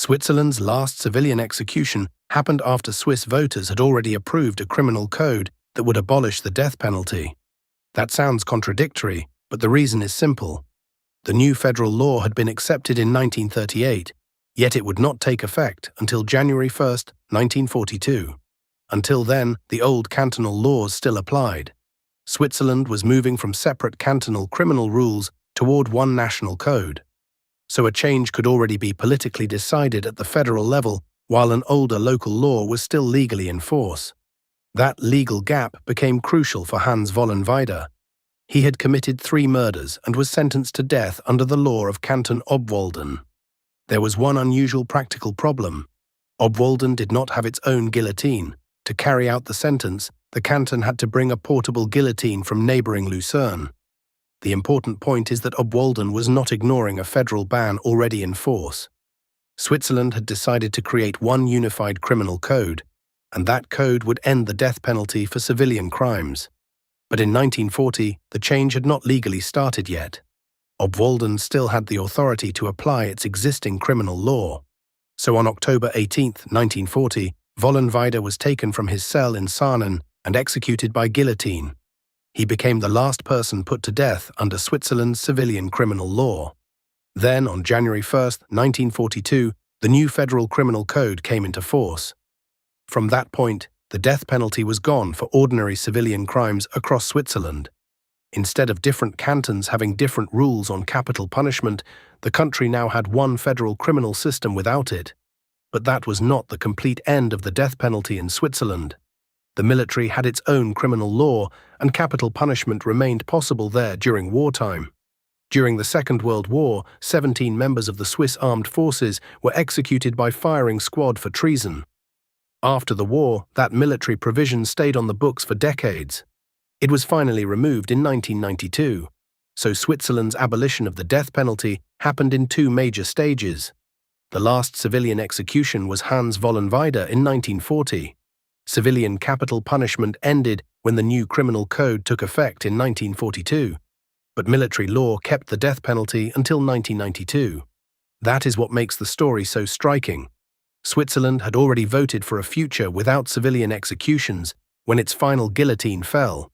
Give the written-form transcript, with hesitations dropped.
Switzerland's last civilian execution happened after Swiss voters had already approved a criminal code that would abolish the death penalty. That sounds contradictory, but the reason is simple. The new federal law had been accepted in 1938, yet it would not take effect until January 1, 1942. Until then, the old cantonal laws still applied. Switzerland was moving from separate cantonal criminal rules toward one national code. So a change could already be politically decided at the federal level, while an older local law was still legally in force. That legal gap became crucial for Hans Vollenweider. He had committed 3 murders and was sentenced to death under the law of Canton Obwalden. There was one unusual practical problem. Obwalden did not have its own guillotine. To carry out the sentence, the canton had to bring a portable guillotine from neighboring Lucerne. The important point is that Obwalden was not ignoring a federal ban already in force. Switzerland had decided to create one unified criminal code, and that code would end the death penalty for civilian crimes. But in 1940, the change had not legally started yet. Obwalden still had the authority to apply its existing criminal law. So on October 18, 1940, Vollenweider was taken from his cell in Sarnen and executed by guillotine. He became the last person put to death under Switzerland's civilian criminal law. Then, on January 1, 1942, the new federal criminal code came into force. From that point, the death penalty was gone for ordinary civilian crimes across Switzerland. Instead of different cantons having different rules on capital punishment, the country now had one federal criminal system without it. But that was not the complete end of the death penalty in Switzerland. The military had its own criminal law, and capital punishment remained possible there during wartime. During the Second World War, 17 members of the Swiss armed forces were executed by firing squad for treason. After the war, that military provision stayed on the books for decades. It was finally removed in 1992. So Switzerland's abolition of the death penalty happened in 2 major stages. The last civilian execution was Hans Vollenweider in 1940. Civilian capital punishment ended when the new criminal code took effect in 1942, but military law kept the death penalty until 1992. That is what makes the story so striking. Switzerland had already voted for a future without civilian executions when its final guillotine fell.